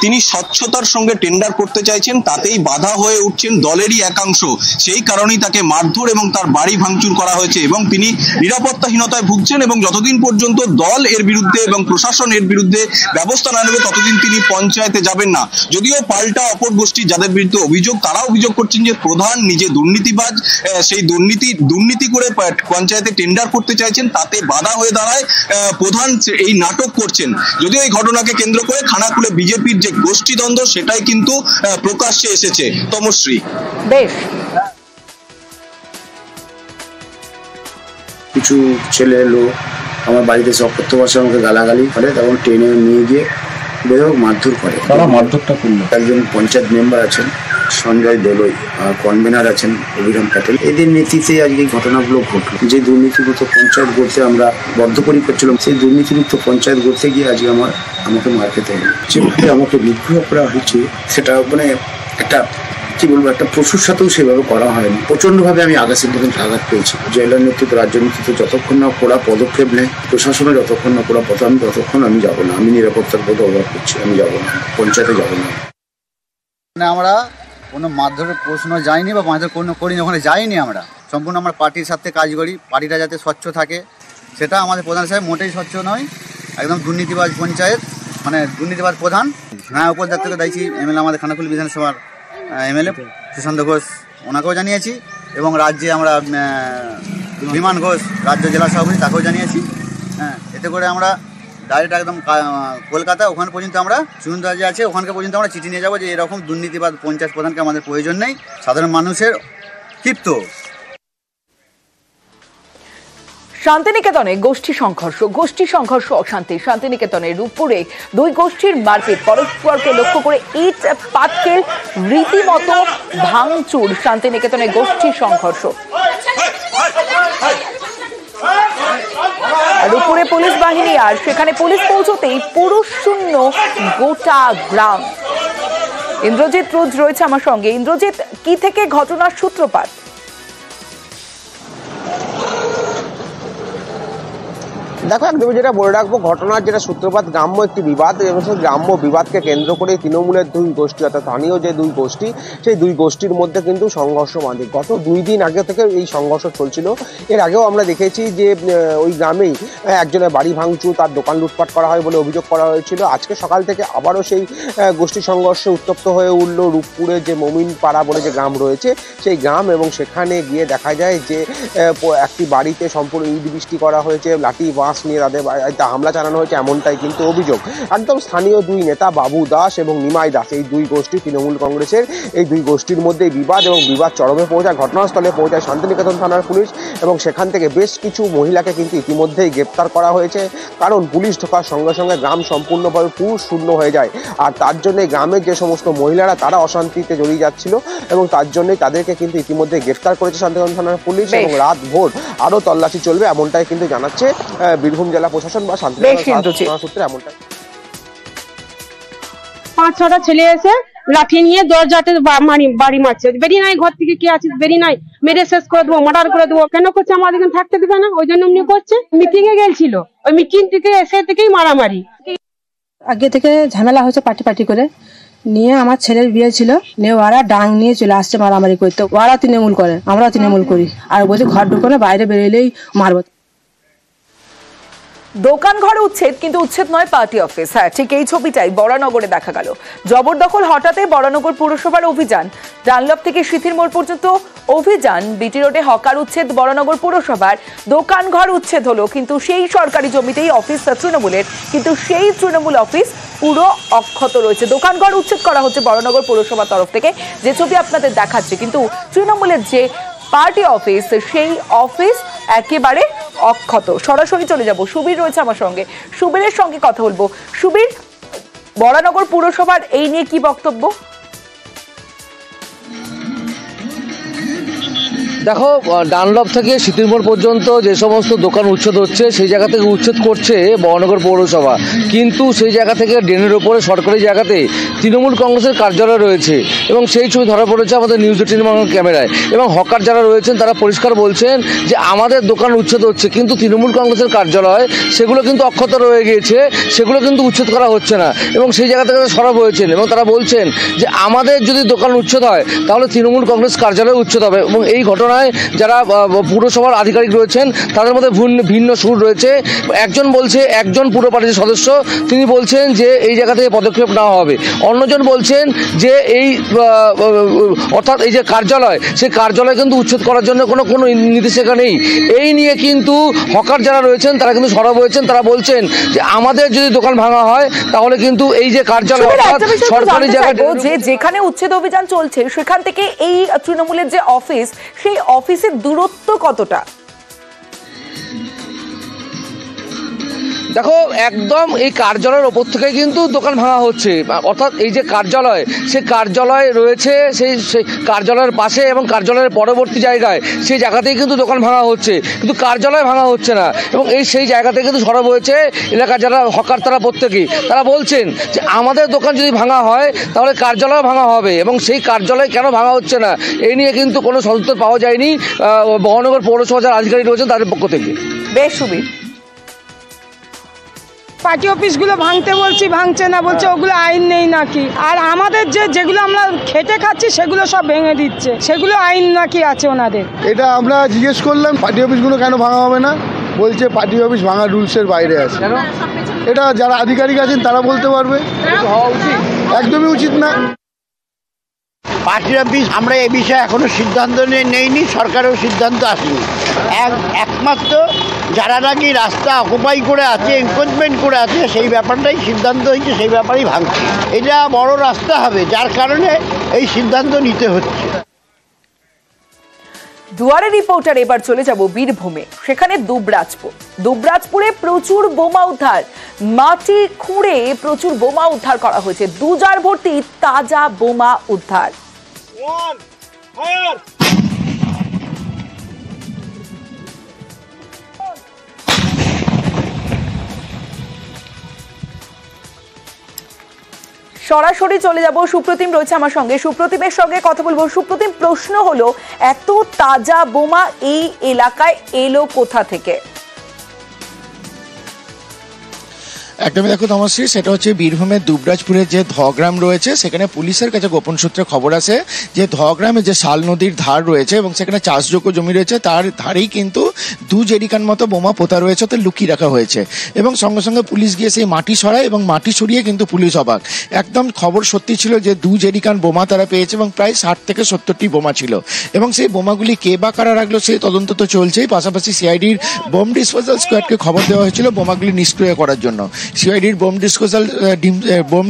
তিনি স্বচ্ছতার সঙ্গে টেন্ডার করতে চাইছেন, তাতেই বাধা হয়ে উঠছেন দলেরই একাংশ। সেই কারণেই তাকে মারধর এবং তার বাড়ি ভাঙচুর করা হয়েছে এবং তিনি নিরাপত্তাহীনতায় ভুগছেন এবং যতদিন পর্যন্ত দল এর বিরুদ্ধে এবং প্রশাসন এর বিরুদ্ধে ব্যবস্থা না নেবে ততদিন তিনি পঞ্চায়েতে যাবেন না। যদিও পাল্টা অপর গোষ্ঠী যাদের বিরুদ্ধে অভিযোগ, তারা অভিযোগ করছেন যে প্রধান নিজে দুর্নীতিবাজ, সেই দুর্নীতি করে পঞ্চায়েতে টেন্ডার করতে চাইছেন, তাতে বাধা হয়ে দাঁড়ায় প্রধান এই নাটক করছেন। যদিও এই ঘটনাকে কেন্দ্র করে খানাকুলে বিজেপির যে গোষ্ঠীদ্বন্দ্ব সেটাই কিন্তু প্রকাশ্যে এসেছে। তমশ্রী, বেশ, কিছু ছেলে লোক আমার বাড়িতে সব করতে বসে আমাকে গালাগালি করে, তখন ট্রেনে নিয়ে গিয়ে বেধড়ক মারধর করে। তারা মারধরটা করলো। একজন পঞ্চায়েত মেম্বার আছেন সঞ্জয় দোলই, আর কনভেনার আছেন অভিরাম প্যাটেল। এদের নেতৃত্বে আজকে এই ঘটনাগুলো ঘটলো। যে দুর্নীতিমুক্ত পঞ্চায়েত গড়তে আমরা বদ্ধপরিকর ছিলাম, সেই দুর্নীতিমুক্ত পঞ্চায়েত গড়তে গিয়ে আজকে আমাকে মার খেতে হলো। যেভাবে আমাকে বিদ্রোহ করা হয়েছে সেটা মানে একটা কি বলবো, একটা পশুর সাথেও সেভাবে করা হয়নি। প্রচন্ডভাবে আমি আঘাতের মতন আঘাত পেয়েছি। জেলার নেতৃত্ব, রাজ্য নেতৃত্ব যতক্ষণ না কড়া পদক্ষেপ নেয়, প্রশাসনে যতক্ষণ না কড়া পথ, আমি ততক্ষণ আমি যাবো না। আমি নিরাপত্তার বোধ অভাব করছি, আমি যাবো না, পঞ্চায়েতে যাবো না। আমরা কোনো মারধরের প্রশ্ন যাইনি বা মারধর কোনো করিনি, ওখানে যাইনি আমরা। সম্পূর্ণ আমরা পার্টির সাথে কাজ করি, পার্টিটা যাতে স্বচ্ছ থাকে সেটা আমাদের প্রধান সাহেব মোটেই স্বচ্ছ নয়, একদম দুর্নীতিবাজ পঞ্চায়েত, মানে দুর্নীতিবাজ প্রধান। হ্যাঁ, উপদায়িত্বকে দায়িত্বী এমএলএ আমাদের খানাকুল বিধানসভার এমএলএ সুশান্ত ঘোষ, ওনাকেও জানিয়েছি, এবং রাজ্যে আমরা বিমান ঘোষ রাজ্য জেলা সভাপতি তাকেও জানিয়েছি। হ্যাঁ, এতে করে আমরা ডাইরেক্ট একদম কলকাতা ওখানে পর্যন্ত আমরা চুনদা যে আছে ওখানকে পর্যন্ত আমরা চিঠি নিয়ে যাবো যে এরকম দুর্নীতিবাদ পঞ্চায়েত প্রধানকে আমাদের প্রয়োজন নেই, সাধারণ মানুষের ক্ষিপ্ত। শান্তিনিকেতনে গোষ্ঠী সংঘর্ষ অশান্তি। শান্তিনিকেতনের রূপপুরে দুই গোষ্ঠীর মারপিট, পরস্পরকে লক্ষ্য করে ইট পাটকেল রীতিমতো ভাঙচুর। শান্তিনিকেতনে গোষ্ঠী সংঘর্ষ। রূপপুরে পুলিশ বাহিনী, আর সেখানে পুলিশ পৌঁছতেই পুরুষ শূন্য গোটা গ্রাম। ইন্দ্রজিৎ রোজ রয়েছে আমার সঙ্গে। ইন্দ্রজিৎ, কি থেকে ঘটনার সূত্রপাত? দেখো, একদমই যেটা বলে রাখবো, ঘটনার যেটা সূত্রপাত গ্রাম্য একটি বিবাদ, এবং সেই গ্রাম্য বিবাদকে কেন্দ্র করে তৃণমূলের দুই গোষ্ঠী, অর্থাৎ স্থানীয় যে দুই গোষ্ঠী, সেই দুই গোষ্ঠীর মধ্যে কিন্তু সংঘর্ষ বাঁধে। গত 2 দিন আগে থেকে এই সংঘর্ষ চলছিল। এর আগেও আমরা দেখেছি যে ওই গ্রামেই একজনের বাড়ি ভাঙচুর, তার দোকান লুটপাট করা হয় বলে অভিযোগ করা হয়েছিল। আজকে সকাল থেকে আবারও সেই গোষ্ঠী সংঘর্ষে উত্তপ্ত হয়ে উঠল রূপপুরে যে মমিন পাড়া বলে যে গ্রাম রয়েছে সেই গ্রাম, এবং সেখানে গিয়ে দেখা যায় যে একটি বাড়িতে সম্পূর্ণ ইট বৃষ্টি করা হয়েছে, লাঠি বাঁশ নিয়ে তাদের হামলা চালানো হয়েছে, এমনটাই কিন্তু অভিযোগ। একদম স্থানীয় দুই নেতা বাবু দাস এবং নিমাই দাস, এই দুই গোষ্ঠী তৃণমূল কংগ্রেসের, এই দুই গোষ্ঠীর মধ্যে বিবাদ, এবং বিবাদ চরমে পৌঁছায়। ঘটনাস্থলে পৌঁছায় শান্তিনিকেতন থানার পুলিশ, এবং সেখান থেকে বেশ কিছু মহিলাকে কিন্তু ইতিমধ্যেই গ্রেপ্তার করা হয়েছে। কারণ পুলিশ ঢোকার সঙ্গে সঙ্গে গ্রাম সম্পূর্ণভাবে পুরুষ শূন্য হয়ে যায়, আর তার জন্য গ্রামের যে সমস্ত মহিলারা তারা অশান্তিতে জড়িয়ে যাচ্ছিল, এবং তার জন্যই তাদেরকে কিন্তু ইতিমধ্যে গ্রেপ্তার করেছে শান্তিনিকেতন থানার পুলিশ, এবং রাত ভোর আরও তল্লাশি চলবে, এমনটাই কিন্তু জানাচ্ছে বীরভূম জেলা প্রশাসন বা শান্তিনিকেতন সূত্রে। এমনটাই 5-6টা ছেলে এসে লাঠি নিয়ে দরজাতে বাড়ি মারছে, বেরিয়ে নাই ঘর থেকে, কে আছিস বেরিয়ে নাই, মেরে শেষ করে দেবো, মার্ডার করে দেবো। কেন করছে? আমাদের এখানে থাকতে দেবে না, ওই জন্য এমনি করছে। মিটিং এ গেছিল, ওই মিটিং থেকে এসে থেকেই মারামারি। আগে থেকে ঝামেলা হয়েছে, পার্টি করে নিয়ে আমার ছেলের বিয়ে ছিল, নিয়ে ওরা ডাং নিয়ে চলে আসছে মারামারি করতে। ওরা তৃণমূল করে, আমরাও তৃণমূল করি, আর বলছে ঘর ঢুকলে বাইরে বেরোলেই মারবো। দোকান ঘরে উচ্ছেদ, কিন্তু উচ্ছেদ নয় পার্টি অফিস। হ্যাঁ, ঠিক এই ছবিটাই বরানগরে দেখা গেল। জবরদখল হঠাতে বরানগর পুরসভার অভিযান, ডানলপ থেকে সিথির মোড় পর্যন্ত অভিযান। বিটি রোডে হকার উচ্ছেদ, বরানগর পুরসভার দোকান ঘর উচ্ছেদ হলো, কিন্তু সেই সরকারি জমিতেই অফিস তৃণমূলের, কিন্তু সেই তৃণমূল অফিস পুরো অক্ষত রয়েছে। দোকান ঘর উচ্ছেদ করা হচ্ছে বরানগর পুরসভার তরফ থেকে, যে ছবি আপনাদের দেখাচ্ছে, কিন্তু তৃণমূলের যে পার্টি অফিস সেই অফিস একেবারে অক্ষত। সরাসরি চলে যাব, সুবীর রয়েছে আমার সঙ্গে, সুবীরের সঙ্গে কথা বলবো। সুবীর, বরানগর পুরসভার এই নিয়ে কি বক্তব্য? দেখো, ডানলপ থেকে সিথির মোড় পর্যন্ত যে সমস্ত দোকান উচ্ছেদ হচ্ছে সেই জায়গা থেকে উচ্ছেদ করছে বরানগর পৌরসভা, কিন্তু সেই জায়গা থেকে ড্রেনের ওপরে সরকারি জায়গাতে তৃণমূল কংগ্রেসের কার্যালয় রয়েছে, এবং সেই ছবি ধরা পড়েছে আমাদের নিউজ 18 বাংলার ক্যামেরায়। এবং হকার যারা রয়েছেন তারা পরিষ্কার বলছেন যে আমাদের দোকান উচ্ছেদ হচ্ছে, কিন্তু তৃণমূল কংগ্রেসের কার্যালয় সেগুলো কিন্তু অক্ষত রয়ে গিয়েছে, সেগুলো কিন্তু উচ্ছেদ করা হচ্ছে না, এবং সেই জায়গা থেকে সরব হয়েছেন, এবং তারা বলছেন যে আমাদের যদি দোকান উচ্ছেদ হয় তাহলে তৃণমূল কংগ্রেস কার্যালয় উচ্ছেদ হবে। এবং এই ঘটনা যারা পুরসভার আধিকারিক রয়েছেন তাদের মধ্যে ভিন্ন সুর রয়েছে। একজন বলছে, একজন পুর পার্টির সদস্য, তিনি বলছেন যে এই জায়গা থেকে পদক্ষেপ নেওয়া হবে। অন্যজন বলছেন যে এই অর্থাৎ এই যে কার্যালয়, সেই কার্যালয় কিন্তু উচ্ছেদ করার জন্য কোনো নির্দেশিকা নেই। এই নিয়ে কিন্তু হকার যারা রয়েছেন তারা কিন্তু সরব হয়েছেন, তারা বলছেন যে আমাদের যদি দোকান ভাঙা হয় তাহলে কিন্তু এই যে কার্যালয় সরকারি জায়গায়, যেখানে উচ্ছেদ অভিযান চলছে সেখান থেকে এই তৃণমূলের যে অফিস, সেই অফিসের দূরত্ব কতটা? দেখো, একদম এই কার্যালয়ের ওপর থেকে কিন্তু দোকান ভাঙা হচ্ছে, অর্থাৎ এই যে কার্যালয়, সেই কার্যালয় রয়েছে সেই কার্যালয়ের পাশে এবং কার্যালয়ের পরবর্তী জায়গায়, সেই জায়গাতেই কিন্তু দোকান ভাঙা হচ্ছে, কিন্তু কার্যালয় ভাঙা হচ্ছে না। এবং সেই জায়গাতে কিন্তু সরব হয়েছে এলাকার যারা হকার, তারা প্রত্যেকেই তারা বলছেন যে আমাদের দোকান যদি ভাঙা হয় তাহলে কার্যালয় ভাঙা হবে, এবং সেই কার্যালয় কেন ভাঙা হচ্ছে না এই নিয়ে কিন্তু কোনো সদুত্তর পাওয়া যায়নি বরানগর পৌরসভা যারা আধিকারিক রয়েছেন তাদের পক্ষ থেকে। বেশ সুবীর, পার্টি অফিসগুলো ভাঙতে বলছি, ভাঙছে না, বলছে ওগুলো আইন নেই নাকি। আর আমাদের যেগুলো আমরা খেটে খাচ্ছি সেগুলো সব ভেঙে দিচ্ছে, সেগুলো আইন নাকি আছে ওনাদের। এটা আমরা জিজ্ঞেস করলাম পার্টি অফিসগুলো কেন ভাঙা হবে না, বলছে পার্টি অফিস ভাঙা রুলসের বাইরে আছে। এটা যারা আধিকারিক আছেন তারা বলতে পারবে, একদমই উচিত না। পার্টি অফিস আমরা এই বিষয়ে এখনো সিদ্ধান্ত নেইনি, সরকারেও সিদ্ধান্ত আসেনি। একমাত্র যারা নাকি রাস্তা অকুপাই করে আছে, এনক্রোচমেন্ট করে আছে, সেই ব্যাপারটাই সিদ্ধান্ত হয়েছে, সেই ব্যাপারেই ভাঙছে। এটা বড় রাস্তা হবে, যার কারণে এই সিদ্ধান্ত নিতে হচ্ছে। দুয়ারে রিপোর্টার এবার চলে যাব বীরভূমে, সেখানে দুবরাজপুরে প্রচুর বোমা উদ্ধার, মাটি খুঁড়ে প্রচুর বোমা উদ্ধার করা হয়েছে, 2 জার ভর্তি তাজা বোমা উদ্ধার। সরাসরি চলে যাব, সুপ্রতিম রয়েছে আমার সঙ্গে, সুপ্রতিমের সঙ্গে কথা বলবো। সুপ্রতিম, প্রশ্ন হলো এত তাজা বোমা এই এলাকায় এলো কোথা থেকে? একদমই দেখো তমশ্রী, সেটা হচ্ছে বীরভূমের দুবরাজপুরের যে ধগ্রাম রয়েছে, সেখানে পুলিশের কাছে গোপন সূত্রে খবর আছে যে ধগ্রামে যে শাল নদীর ধার রয়েছে এবং সেখানে চাষযোগ্য জমি রয়েছে, তার ধারেই কিন্তু 2 জেরিকান মতো বোমা পোতা রয়েছে, তো লুকিয়ে রাখা হয়েছে। এবং সঙ্গে সঙ্গে পুলিশ গিয়ে সেই মাটি সরায় এবং মাটি সরিয়ে কিন্তু পুলিশ অবাক, একদম খবর সত্যি ছিল যে 2 জেরিকান বোমা তারা পেয়েছে এবং প্রায় 60 থেকে 70টি বোমা ছিল। এবং সেই বোমাগুলি কে বা কারা রাখলো সেই তদন্ত তো চলছেই, পাশাপাশি সিআইডির বোম ডিসপোজাল স্কোয়াডকে খবর দেওয়া হয়েছিল বোমাগুলি নিষ্ক্রিয় করার জন্য। সিআইডির বোম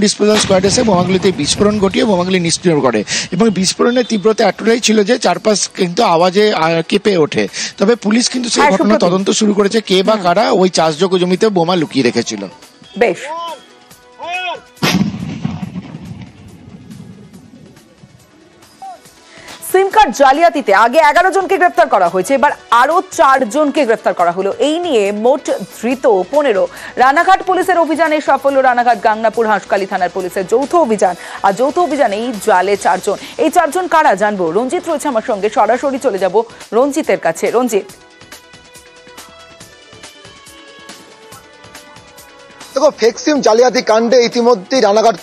ডিসপোজাল স্কোয়াড এসে বোমাগুলিতে বিস্ফোরণ ঘটিয়ে বোমাগুলি নিষ্ক্রিয় করে এবং বিস্ফোরণের তীব্রতা এতটাই ছিল যে চারপাশ কিন্তু আওয়াজে কেঁপে ওঠে। তবে পুলিশ কিন্তু সেই ঘটনা তদন্ত শুরু করেছে, কে বা কারা ওই চাষযোগ্য জমিতে বোমা লুকিয়ে রেখেছিল। বেশ, সিম কার্ড জালিয়াতিতে আগে 11 জনকে গ্রেফতার করা হয়েছে, এবার আরো 4 জনকে গ্রেফতার করা হলো। এই নিয়ে মোট ধৃত 15। রানাঘাট পুলিশের অভিযানে সাফল্য, রানাঘাট গাংনাপুর হাঁসখালি থানার পুলিশের যৌথ অভিযান, আর যৌথ অভিযানে এই জালে 4 জন। এই 4 জন কারা জানবো, রঞ্জিত রয়েছে আমার সঙ্গে, সরাসরি চলে যাব রঞ্জিতের কাছে। রঞ্জিত, দেখো, ফেক সিম জালিয়াতি কাণ্ডে ইতিমধ্যেই রানাঘাট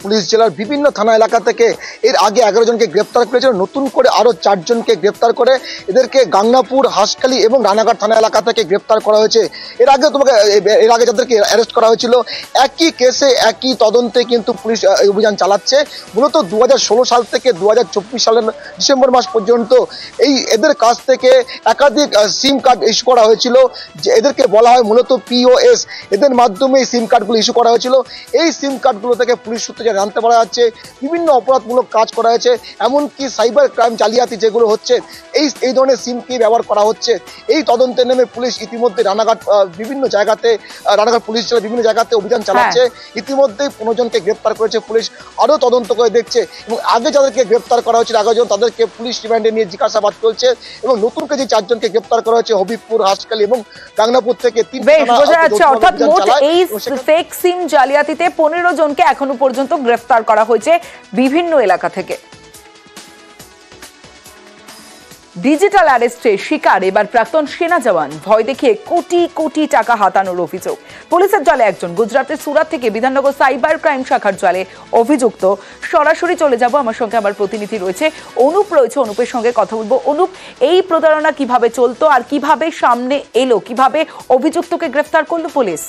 পুলিশ জেলার বিভিন্ন থানা এলাকা থেকে এর আগে 11 জনকে গ্রেপ্তার করেছিল, নতুন করে আরো 4 জনকে গ্রেপ্তার করে এদেরকে গাংনাপুর, হাঁসখালি এবং রানাঘাট থানা এলাকা থেকে গ্রেপ্তার করা হয়েছে। এর আগে যাদেরকে অ্যারেস্ট করা হয়েছিল একই কেসে একই তদন্তে কিন্তু পুলিশ অভিযান চালাচ্ছে। মূলত 2016 সাল থেকে 2024 সালের ডিসেম্বর মাস পর্যন্ত এদের কাছ থেকে একাধিক সিম কার্ড ইস্যু করা হয়েছিল, যে এদেরকে বলা হয় মূলত POS। এদের মাধ্যমে এই সিম কার্ডগুলো ইস্যু করা হয়েছিল। এই সিম কার্ডগুলো থেকে পুলিশ সূত্রে যা জানতে পারা যাচ্ছে, বিভিন্ন অপরাধমূলক কাজ করা হয়েছে, এমনকি সাইবার ক্রাইম জালিয়াতি যেগুলো হচ্ছে এই ধরনের সিমকে ব্যবহার করা হচ্ছে। এই তদন্তে নেমে পুলিশ ইতিমধ্যে রানাঘাট পুলিশ জেলা বিভিন্ন জায়গাতে অভিযান চালাচ্ছে। ইতিমধ্যেই 15 জনকে গ্রেপ্তার করেছে পুলিশ, আরও তদন্ত করে দেখছে এবং আগে যাদেরকে গ্রেপ্তার করা হয়েছিল 11 জন, তাদেরকে পুলিশ রিমান্ডে নিয়ে জিজ্ঞাসাবাদ চলছে। এবং নতুন করে যে 4 জনকে গ্রেপ্তার করা হয়েছে হবিবপুর, হাঁসখালি এবং গাংনাপুর থেকে 3 এই ফেক সিম জালিয়াতিতে 15 জনকে এখনো পর্যন্ত গ্রেফতার করা হয়েছে বিভিন্ন এলাকা থেকে। ডিজিটাল অ্যারেস্টের শিকার এবার প্রাক্তন সেনা জওয়ান, ভয় দেখিয়ে কোটি কোটি টাকা হাতানোর অভিযোগ। পুলিশের জালে একজন, গুজরাটের সুরাত থেকে বিধাননগর সাইবার ক্রাইম শাখার জালে অভিযুক্ত। সরাসরি চলে যাব, আমার সঙ্গে আমার প্রতিনিধি রয়েছে অনুপ, অনুপের সঙ্গে কথা বলবো। অনুপ, এই প্রতারণা কিভাবে চলতো আর কিভাবে সামনে এলো, কিভাবে অভিযুক্তকে গ্রেফতার করলো পুলিশ?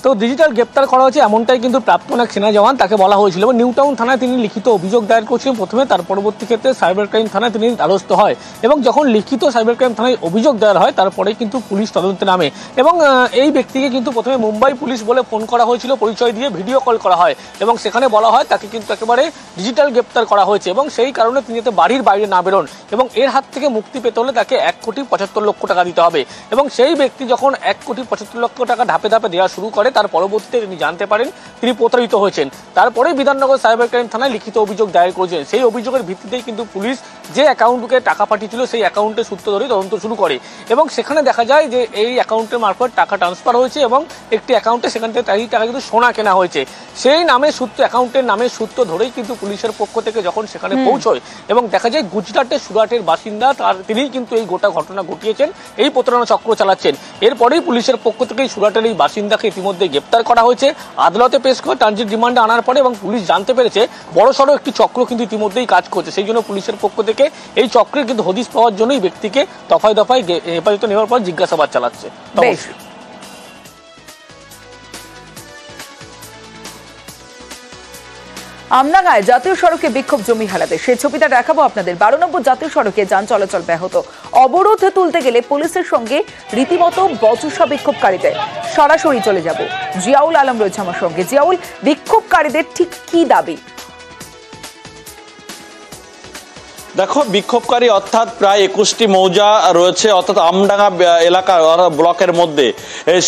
তো ডিজিটাল গ্রেপ্তার করা হয়েছে এমনটাই কিন্তু প্রাক্তন এক সেনা জওয়ান, তাকে বলা হয়েছিল এবং নিউ টাউন থানায় তিনি লিখিত অভিযোগ দায়ের করেছিলেন প্রথমে, তার পরবর্তী ক্ষেত্রে সাইবার ক্রাইম থানায় তিনি দ্বারস্থ হয় এবং যখন লিখিত সাইবার ক্রাইম থানায় অভিযোগ দেওয়া হয় তারপরেই কিন্তু পুলিশ তদন্তে নামে এবং এই ব্যক্তিকে কিন্তু প্রথমে মুম্বাই পুলিশ বলে ফোন করা হয়েছিল, পরিচয় দিয়ে ভিডিও কল করা হয় এবং সেখানে বলা হয় তাকে কিন্তু একেবারে ডিজিটাল গ্রেপ্তার করা হয়েছে এবং সেই কারণে তিনি যাতে বাড়ির বাইরে না বেরোন এবং এর হাত থেকে মুক্তি পেতে হলে তাকে 1,75,00,000 টাকা দিতে হবে। এবং সেই ব্যক্তি যখন 1,75,00,000 টাকা ধাপে ধাপে দেওয়া শুরু করে তার পরবর্তীতে তিনি জানতে পারেন তিনি প্রতারিত হয়েছেন। তারপরে বিধাননগর সাইবার ক্রাইম থানায় লিখিত অভিযোগ দায়ের করেছেন। সেই অভিযোগের ভিত্তিতেই কিন্তু পুলিশ যে অ্যাকাউন্টকে টাকা পাঠিয়েছিল সেই অ্যাকাউন্টের সূত্র ধরে তদন্ত শুরু করে এবং সেখানে দেখা যায় যে এই অ্যাকাউন্টের মারফত টাকা ট্রান্সফার হয়েছে এবং একটি অ্যাকাউন্টে সেখান থেকে এই টাকা কিন্তু সোনা কেনা হয়েছে। সেই নামের সূত্র, অ্যাকাউন্টের নামের সূত্র ধরেই কিন্তু পুলিশের পক্ষ থেকে যখন সেখানে পৌঁছয় এবং দেখা যায় গুজরাটের সুরাটের বাসিন্দা তিনিই কিন্তু এই গোটা ঘটনা ঘটিয়েছেন, এই প্রতারণা চক্র চালাচ্ছেন। এরপরেই পুলিশের পক্ষ থেকে সুরাটের এই বাসিন্দাকে ইতিমধ্যে গ্রেপ্তার করা হয়েছে, আদালতে পেশ করে ট্রানজিট রিমান্ডে আনার পরে এবং পুলিশ জানতে পেরেছে বড়সড় একটি চক্র কিন্তু ইতিমধ্যেই কাজ করছে। সেই জন্য পুলিশের পক্ষ থেকে এই চক্রের কিন্তু হদিশ পাওয়ার জন্যই ব্যক্তিকে দফায় দফায় হেফাজতে নেওয়ার পর জিজ্ঞাসাবাদ চালাচ্ছে। আমডাঙ্গায় জাতীয় সড়কে বিক্ষোভ জমি হারাতে সেই ছবিটা দেখাবো আপনাদের। 12 নম্বর জাতীয় সড়কে যান চলাচল ব্যাহত, অবরোধ তুলতে গেলে পুলিশের সঙ্গে রীতিমতো বচসা বিক্ষোভকারীদের। সরাসরি চলে যাব, জিয়াউল আলম রয়েছে আমার সঙ্গে। জিয়াউল, বিক্ষোভকারীদের ঠিক কি দাবি? দেখো, বিক্ষোভকারী অর্থাৎ প্রায় 21টি মৌজা রয়েছে অর্থাৎ আমডাঙ্গা এলাকা ব্লকের মধ্যে,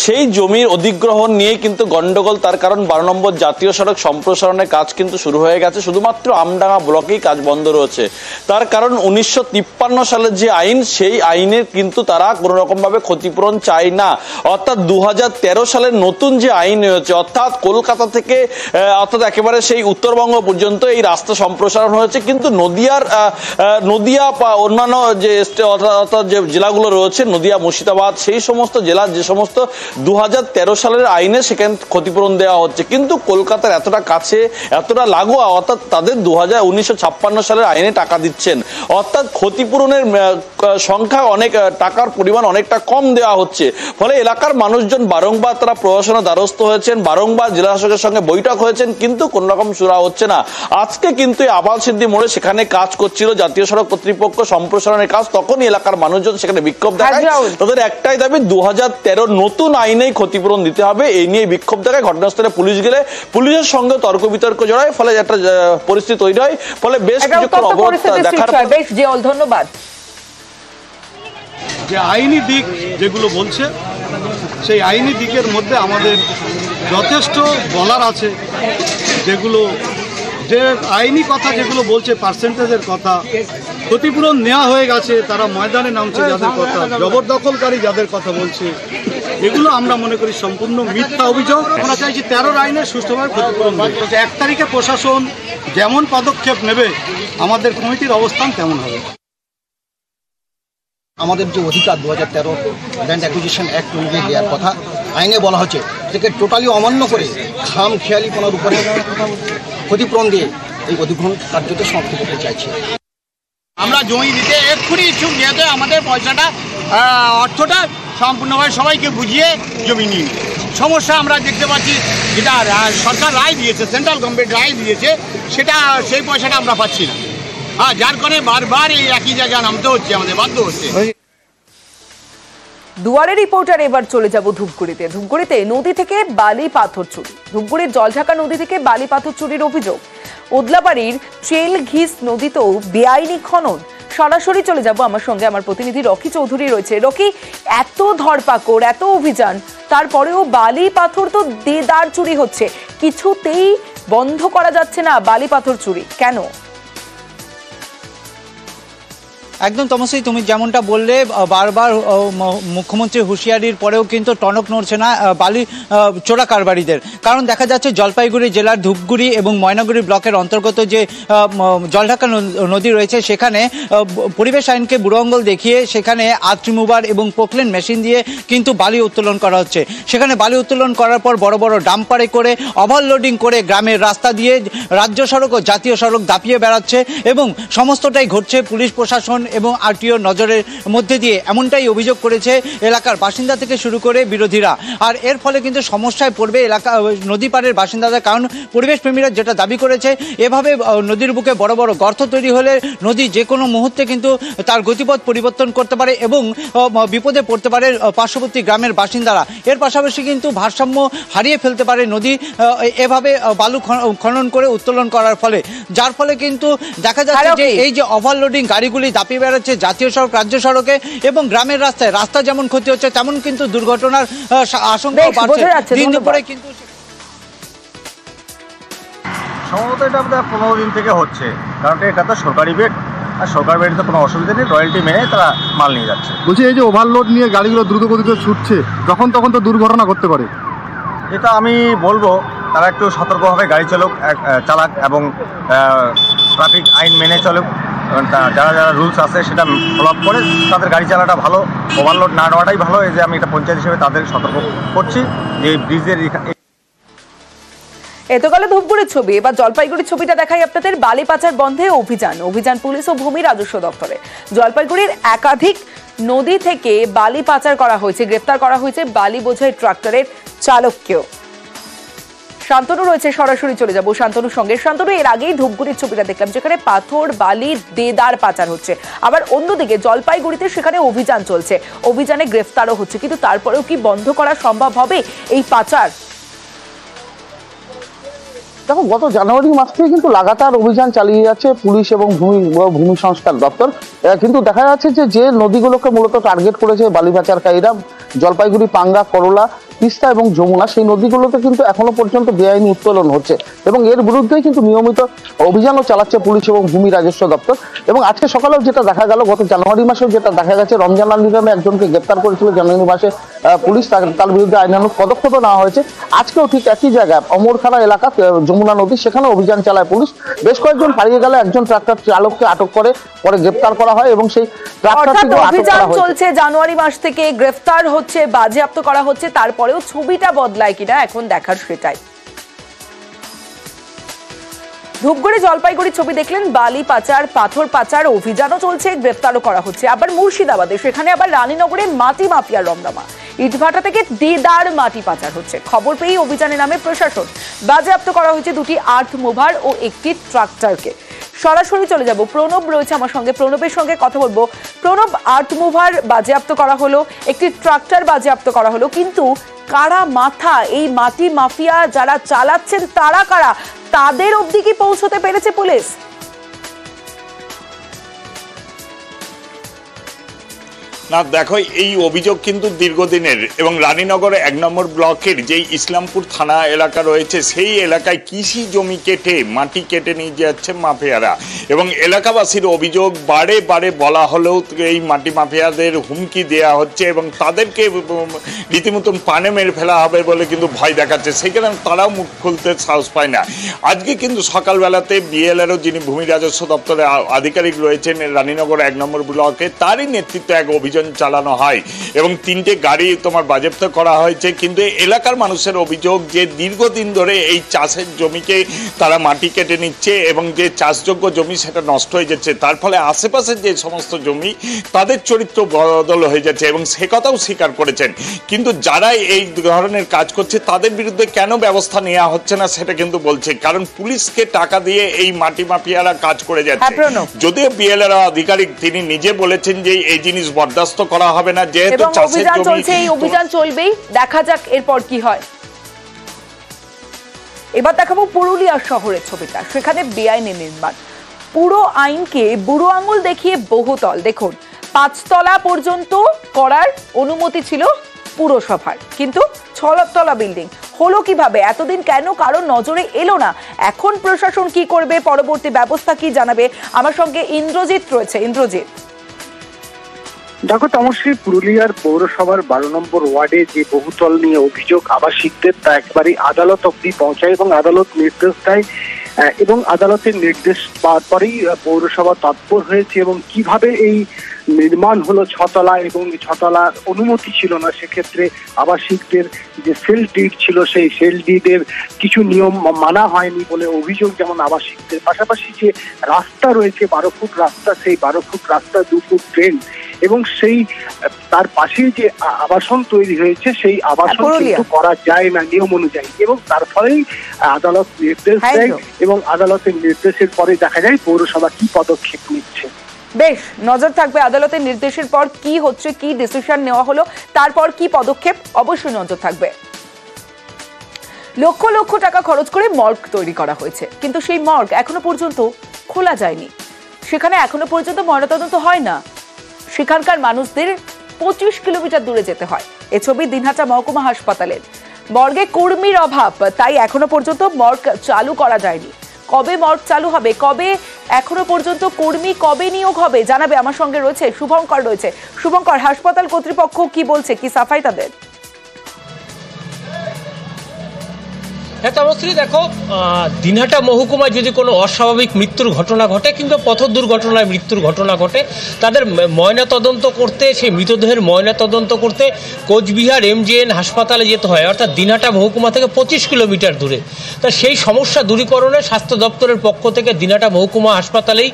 সেই জমির অধিগ্রহণ নিয়ে কিন্তু গন্ডগোল। তার কারণ 12 নম্বর জাতীয় সড়ক সম্প্রসারণের কাজ কিন্তু শুরু হয়ে গেছে, শুধুমাত্র আমডাঙ্গা ব্লকেই কাজ বন্ধ রয়েছে। তার কারণ 1953 সালের যে আইন, সেই আইনের কিন্তু তারা কোনো রকমভাবে ক্ষতিপূরণ চায় না। অর্থাৎ 2013 সালের নতুন যে আইন হয়েছে, অর্থাৎ কলকাতা থেকে অর্থাৎ একেবারে সেই উত্তরবঙ্গ পর্যন্ত এই রাস্তা সম্প্রসারণ হয়েছে, কিন্তু নদিয়া বা অন্যান্য যে অর্থাৎ যে জেলাগুলো রয়েছে, নদিয়া মুর্শিদাবাদ, সেই সমস্ত জেলা যে সমস্ত 2013 সালের আইনে সেখানে ক্ষতিপূরণ দেওয়া হচ্ছে, কিন্তু কলকাতার এতটা কাছে, এতটা লাগোয়া, অর্থাৎ তাদের 1956 সালের আইনে টাকা দিচ্ছেন। অর্থাৎ ক্ষতিপূরণের সংখ্যা অনেক, টাকার পরিমাণ অনেকটা কম দেওয়া হচ্ছে। ফলে এলাকার মানুষজন বারংবার তারা প্রশাসনের দ্বারস্থ হয়েছেন, বারংবার জেলা শাসকের সঙ্গে বৈঠক হয়েছেন, কিন্তু কোন রকম সুরা হচ্ছে না। আজকে কিন্তু আবাল সিদ্ধি মোড়ে সেখানে কাজ করছিল জাতীয় সড়ক কর্তৃপক্ষ সম্প্রসারণের কাজ, তখনই এলাকার মানুষজন সেখানে বিক্ষোভ দেখায়। তাদের একটাই দাবি 2013 নতুন আইনেই ক্ষতিপূরণ দিতে হবে, এই নিয়ে বিক্ষোভ দেখায়। ঘটনাস্থলে পুলিশ গেলে পুলিশের সঙ্গে তর্ক বিতর্ক জড়ায়, ফলে একটা পরিস্থিতি তৈরি হয়। ফলে বেশ কিছুক্ষণ অবরোধ দেখার পর ধন্যবাদ। যে আইনি দিক যেগুলো বলছে, সেই আইনি দিকের মধ্যে আমাদের যথেষ্ট বলার আছে। যেগুলো যে আইনি কথা যেগুলো বলছে, পার্সেন্টেজের কথা, ক্ষতিপূরণ নেওয়া হয়ে গেছে, তারা ময়দানে নামছে যাদের কথা, জবরদখলকারী যাদের কথা বলছে, এগুলো আমরা মনে করি সম্পূর্ণ মিথ্যা অভিযোগ। আমরা চাইছি 13 আইনের সুষ্ঠুভাবে ক্ষতিপূরণ। 1 তারিখে প্রশাসন যেমন পদক্ষেপ নেবে, আমাদের কমিটির অবস্থান তেমন হবে। আমাদের যে অধিকার 2013 ল্যান্ড অ্যাকুইজিশন অ্যাক্ট অনুযায়ী দেওয়ার কথা আইনে বলা হচ্ছে, সেটাকে টোটালি অমান্য করে খাম খেয়ালিপনার উপরে ক্ষতিপূরণ দিয়ে এই অধিগ্রহণ কার্যতে সমাপ্ত করতে চাইছি। আমরা জমি দিতে এক্ষুনি ইচ্ছুক, যেহেতু আমাদের পয়সাটা অর্থটা সম্পূর্ণভাবে সবাইকে বুঝিয়ে জমি নিয়ে সমস্যা আমরা দেখতে পাচ্ছি, যেটা সরকার রায় দিয়েছে, সেন্ট্রাল গভর্নমেন্ট রায় দিয়েছে, সেটা সেই পয়সাটা আমরা পাচ্ছি না। যার কারণে বারবার এই একই জায়গায় নামতে হচ্ছে, আমাদের বাধ্য হচ্ছে। দুয়ারে রিপোর্টার এবার চলে যাব ধূপগুড়িতে। ধূপগুড়িতে নদী থেকে বালি পাথর চুরি, ধূপগুড়ির জলঢাকা নদী থেকে বালি পাথর চুরির অভিযোগ। ওদলাবাড়ির চেল ঘিস নদীতেও বেআইনি খনন। সরাসরি চলে যাব, আমার সঙ্গে আমার প্রতিনিধি রকি চৌধুরী রয়েছে। রকি, এত ধরপাকড়, এত অভিযান, তারপরেও বালি পাথর তো দেদার চুরি হচ্ছে, কিছুতেই বন্ধ করা যাচ্ছে না বালি পাথর চুরি, কেন? একদম তমসী, তুমি যেমনটা বললে, বারবার মুখ্যমন্ত্রীর হুঁশিয়ারির পরেও কিন্তু টনক নড়ছে না বালি চোরা কারবারিদের। কারণ দেখা যাচ্ছে জলপাইগুড়ি জেলার ধূপগুড়ি এবং ময়নাগুড়ি ব্লকের অন্তর্গত যে জলঢাকা নদী রয়েছে, সেখানে পরিবেশ আইনকে বুড়ো আঙুল দেখিয়ে সেখানে আর্থ রিমুভার এবং পোকলেন মেশিন দিয়ে কিন্তু বালি উত্তোলন করা হচ্ছে। সেখানে বালি উত্তোলন করার পর বড় বড় ডাম্পারে করে ওভারলোডিং করে গ্রামের রাস্তা দিয়ে রাজ্য সড়ক ও জাতীয় সড়ক দাপিয়ে বেড়াচ্ছে এবং সমস্তটাই ঘটছে পুলিশ প্রশাসন এবং আরটিও নজরের মধ্যে দিয়ে, এমনটাই অভিযোগ করেছে এলাকার বাসিন্দা থেকে শুরু করে বিরোধীরা। আর এর ফলে কিন্তু সমস্যায় পড়বে এলাকা নদী পাড়ের বাসিন্দাদের। কারণ পরিবেশ প্রেমীরা যেটা দাবি করেছে, এভাবে নদীর বুকে বড় বড় গর্ত তৈরি হলে নদী যে কোনো মুহূর্তে কিন্তু তার গতিপথ পরিবর্তন করতে পারে এবং বিপদে পড়তে পারে পার্শ্ববর্তী গ্রামের বাসিন্দারা। এর পাশাপাশি কিন্তু ভারসাম্য হারিয়ে ফেলতে পারে নদী এভাবে বালু খনন করে উত্তোলন করার ফলে, যার ফলে কিন্তু দেখা যাচ্ছে যে এই যে ওভারলোডিং গাড়িগুলি দাপিয়ে ছড়িয়ে বেড়াচ্ছে জাতীয় সড়ক, রাজ্য সড়কে এবং গ্রামের রাস্তায়। রাস্তা যেমন ক্ষতি হচ্ছে তেমন কিন্তু দুর্ঘটনার আশঙ্কাও বাড়ছে দিন দুপুরে। কিন্তু সম্ভবত এটা আমাদের 15 দিন থেকে হচ্ছে, কারণ এটা তো সরকারি বেড, আর সরকারি বেডে তো কোনো অসুবিধা নেই, রয়্যালটি মেনে তারা মাল নিয়ে যাচ্ছে। বলছি এই যে ওভারলোড নিয়ে গাড়িগুলো দ্রুত গতিতে ছুটছে, যখন তখন তো দুর্ঘটনা করতে পারে। এটা আমি বলবো তারা একটু সতর্কভাবে গাড়ি চালাক এবং ট্রাফিক আইন মেনে চলুক। যারা যারা রুলস আছে সেটা ফলো আপ করে তাদের গাড়ি চালাটা ভালো, ওভারলোড না নেওয়াটাই ভালো। এই যে আমি একটা পঞ্চায়েত হিসেবে তাদের সতর্ক করছি যে ব্রিজের এতকালে ধূপগুড়ির ছবি, এবার জলপাইগুড়ির ছবিটা দেখাই আপনাদের। বালি পাচার বন্ধে অভিযান পুলিশ ও ভূমি রাজস্ব দপ্তরে। জলপাইগুড়ির একাধিক নদী থেকে বালি পাচার করা হয়েছে, গ্রেফতার করা হয়েছে বালি বোঝাই ট্রাক্টরের চালককেও। শান্তনু রয়েছে, সরাসরি চলে যাবো শান্তনুর সঙ্গে। শান্তনু, এর আগেই ধূপগুড়ির ছবিটা দেখলাম যেখানে পাথর বালি দেদার পাচার হচ্ছে, আবার অন্যদিকে জলপাইগুড়িতে সেখানে অভিযান চলছে, অভিযানে গ্রেফতারও হচ্ছে, কিন্তু তারপরেও কি বন্ধ করা সম্ভব হবে এই পাচার? দেখো, গত জানুয়ারি মাস থেকে কিন্তু লাগাতার অভিযান চালিয়ে যাচ্ছে পুলিশ এবং ভূমি সংস্কার দপ্তর। কিন্তু দেখা যাচ্ছে যে নদীগুলোকে মূলত টার্গেট করেছে বালি পাচারকারীরা, জলপাইগুড়ি, পাঙ্গা, করলা, তিস্তা এবং যমুনা, সেই নদীগুলোতে কিন্তু এখনো পর্যন্ত বেআইনি উত্তোলন হচ্ছে এবং এর বিরুদ্ধেই কিন্তু নিয়মিত অভিযানও চালাচ্ছে পুলিশ এবং ভূমি রাজস্ব দপ্তর। এবং আজকে সকালেও যেটা দেখা গেল, গত জানুয়ারি মাসেও যেটা দেখা গেছে, রমজান আলী নামে একজনকে গ্রেপ্তার করেছিল জানুয়ারি মাসে পুলিশ, তার বিরুদ্ধে আইনানুগ পদক্ষেপও নেওয়া হয়েছে। আজকেও ঠিক একই জায়গায় অমরখানা এলাকা, যমুনা নদী, সেখানে অভিযান চালায় পুলিশ। বেশ কয়েকজন পালিয়ে গেলে একজন ট্রাক্টর চালককে আটক করে পরে গ্রেপ্তার করা হয় এবং সেই ট্রাক্টরটিকে অভিযান চলছে জানুয়ারি মাস থেকে, গ্রেফতার হচ্ছে, বাজেয়াপ্ত করা হচ্ছে, তারপরেও ছবিটা বদলায় কিনা এখন দেখার সেটাই। ধূপগুড়ি জলপাইগুড়ি ছবি দেখলেন, বালি পাচার, পাথর পাচার অভিযানও চলছে, গ্রেফতারও করা হচ্ছে। আবার মুর্শিদাবাদে, সেখানে আবার রানীনগরে মাটি মাফিয়ার রমরমা, ইটভাটা থেকে দেদার মাটি পাচার হচ্ছে। খবর পেয়ে অভিযানে নামে প্রশাসন, বাজেয়াপ্ত করা হয়েছে 2টি আর্থ মুভার ও 1টি ট্রাক্টরকে। সরাসরি চলে যাব, প্রণব রয়েছে আমার সঙ্গে, প্রণবের সঙ্গে কথা বলবো। প্রণব, আর্থ মুভার বাজেয়াপ্ত করা হলো, 1টি ট্রাক্টর বাজেয়াপ্ত করা হলো, কিন্তু কারা মাথা, এই মাটি মাফিয়া যারা চালাচ্ছেন তারা কারা, তাদের অবধি কি পৌঁছতে পেরেছে পুলিশ? না দেখো, এই অভিযোগ কিন্তু দীর্ঘদিনের এবং রানীনগর 1 নম্বর ব্লকের যেই ইসলামপুর থানা এলাকা রয়েছে সেই এলাকায় কৃষি জমি কেটে মাটি কেটে নিয়ে যাচ্ছে মাফিয়ারা এবং এলাকাবাসীর অভিযোগ বারে বারে বলা হলেও এই মাটি মাফিয়াদের হুমকি দেওয়া হচ্ছে এবং তাদেরকে রীতিমতন পানে মেরে ফেলা হবে বলে কিন্তু ভয় দেখাচ্ছে, সেই কারণে তারাও মুখ খুলতে সাহস পায় না। আজকে কিন্তু সকালবেলাতে বিএলআরও যিনি ভূমি রাজস্ব দপ্তরের আধিকারিক রয়েছেন রানীনগর 1 নম্বর ব্লকে, তারই নেতৃত্বে এক অভিযান চালানো হয় এবং 3টে গাড়ি বাজেয়াপ্ত করা হয়েছে। কিন্তু এলাকার মানুষের অভিযোগ যে দীর্ঘদিন ধরে এই চাষের জমিকে তারা মাটি কেটে নিচ্ছে এবং যে চাষযোগ্য জমি সেটা নষ্ট হয়ে যাচ্ছে, তার ফলে আশেপাশের যে সমস্ত জমি তাদের চরিত্র বদল হয়ে যাচ্ছে এবং সে কথাও স্বীকার করেছেন। কিন্তু যারা এই ধরনের কাজ করছে তাদের বিরুদ্ধে কেন ব্যবস্থা নেওয়া হচ্ছে না সেটা কিন্তু বলছে, কারণ পুলিশকে টাকা দিয়ে এই মাটি মাফিয়ারা কাজ করে যাচ্ছে। যদিও বিএলআর আধিকারিক তিনি নিজে বলেছেন যে এই জিনিস বরদাস্ত করা হবে না, যেহেতু চাষের জমি, এই অভিযান চলবেই, দেখা যাক এরপর কি হয়। এবার দেখাবো পুরুলিয়া শহরের ছবিটা, সেখানে বেআইনি নির্মাণ, পুরো আইনকে বুড়ো আঙুল দেখিয়ে বহুতল। দেখুন, 5 তলা পর্যন্ত করার অনুমতি ছিল পুরসভার, কিন্তু 6 তলা বিল্ডিং হলো কিভাবে, এতদিন কেন কারো নজরে এলো না, এখন প্রশাসন কি করবে, পরবর্তী ব্যবস্থা কি জানাবে? আমার সঙ্গে ইন্দ্রজিৎ রয়েছে। ইন্দ্রজিৎ, দেখো তমশ্রী, পুরুলিয়ার পৌরসভার 12 নম্বর ওয়ার্ডে যে বহুতল নিয়ে অভিযোগ আবাসিকদের, তা একেবারেই আদালত অব্দি পৌঁছায় এবং আদালত নির্দেশ দেয় এবং আদালতের নির্দেশ পাওয়ার পরেই পৌরসভা তৎপর হয়েছে এবং কিভাবে এই নির্মাণ হলো 6 তলা এবং 6 তলার অনুমতি ছিল না, সেক্ষেত্রে আবাসিকদের যে সেল ডিড ছিল সেই সেল ডিডের কিছু নিয়ম মানা হয়নি বলে অভিযোগ যেমন আবাসিকদের। পাশাপাশি যে রাস্তা রয়েছে 12 ফুট রাস্তা, সেই 12 ফুট রাস্তা 2 ফুট ট্রেন এবং সেই তার পাশেই যে আবাসন তৈরি হয়েছে সেই আবাসন কিন্তু করা যায় না নিয়ম অনুযায়ী এবং তার ফলেই আদালত নির্দেশ দেয় এবং আদালতের নির্দেশের পরে দেখা যায় পৌরসভা কি পদক্ষেপ নিচ্ছে। বেশ, নজর থাকবে আদালতের নির্দেশের পর কি হচ্ছে, কি ডিসিশন নেওয়া হলো, তারপর কি পদক্ষেপ, অবশ্যই নজর থাকবে। লক্ষ লক্ষ টাকা খরচ করে মর্গ তৈরি করা হয়েছে, কিন্তু সেই মর্গ এখনো পর্যন্ত খোলা যায়নি। সেখানে এখনো পর্যন্ত ময়নাতদন্ত হয় না। সেখানকার মানুষদের 25 কিলোমিটার দূরে যেতে হয়। এ ছবি দিনহাটা মহকুমা হাসপাতালের। মর্গে কর্মীর অভাব, তাই এখনো পর্যন্ত মর্গ চালু করা যায়নি। কবে মর্গ চালু হবে, কবে এখনো পর্যন্ত কর্মী কবে নিয়োগ হবে জানাবে। আমার সঙ্গে রয়েছে শুভঙ্কর। শুভঙ্কর, হাসপাতাল কর্তৃপক্ষ কি বলছে, কি সাফাই তাদের? হ্যাঁ তমশ্রী, দেখো দিনহাটা মহকুমায় যদি কোনো অস্বাভাবিক মৃত্যুর ঘটনা ঘটে কিংবা পথ দুর্ঘটনায় মৃত্যুর ঘটনা ঘটে, তাদের ময়নাতদন্ত করতে, সেই মৃতদেহের ময়নাতদন্ত করতে কোচবিহার MJN হাসপাতালে যেতে হয়, অর্থাৎ দিনহাটা মহকুমা থেকে 25 কিলোমিটার দূরে। তা সেই সমস্যা দূরীকরণে স্বাস্থ্য দপ্তরের পক্ষ থেকে দিনহাটা মহকুমা হাসপাতালেই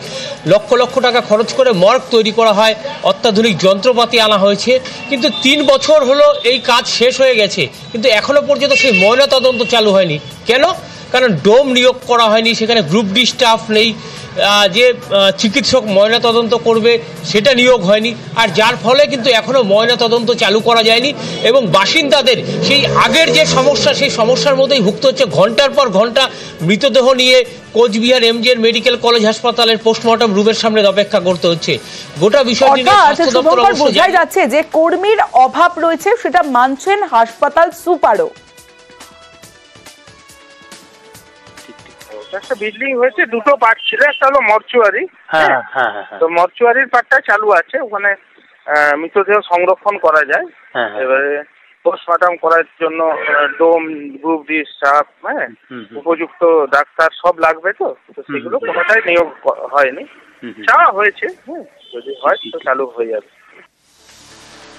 লক্ষ লক্ষ টাকা খরচ করে মর্গ তৈরি করা হয়, অত্যাধুনিক যন্ত্রপাতি আনা হয়েছে। কিন্তু 3 বছর হলো এই কাজ শেষ হয়ে গেছে, কিন্তু এখনো পর্যন্ত সেই ময়নাতদন্ত চালু হয়নি। কেন? কারণ ডোম নিয়োগ করা হয়নি, সেখানে গ্রুপ ডি স্টাফ নেই, যে চিকিৎসক ময়নাতদন্ত করবে সেটা নিয়োগ হয়নি, আর যার ফলে কিন্তু এখনও ময়নাতদন্ত চালু করা যায়নি। এবং বাসিন্দাদের সেই আগের যে সমস্যা, সেই সমস্যার মধ্যেই ভুগতে হচ্ছে। ঘন্টার পর ঘন্টা মৃতদেহ নিয়ে কোচবিহার MJN মেডিকেল কলেজ হাসপাতালের পোস্টমর্টম রুমের সামনে অপেক্ষা করতে হচ্ছে। গোটা বিষয়টি বোঝাই যাচ্ছে যে কর্মীর অভাব রয়েছে, সেটা মানছেন হাসপাতাল সুপারও। একটা বিল্ডিং হয়েছে, দুটো পার্ট ছিল, একটা হলো মর্চুয়ারি। তো মর্চুয়ারির পার্টটা চালু আছে, ওখানে মৃতদেহ সংরক্ষণ করা যায়। এবারে পোস্টমর্টম করার জন্য ডোম, গ্রুপ ডি স্টাফ, উপযুক্ত ডাক্তার সব লাগবে। তো সেগুলো কোনোটাই নিয়োগ হয়নি, চাওয়া হয়েছে। যদি হয় তো চালু হয়ে যাবে।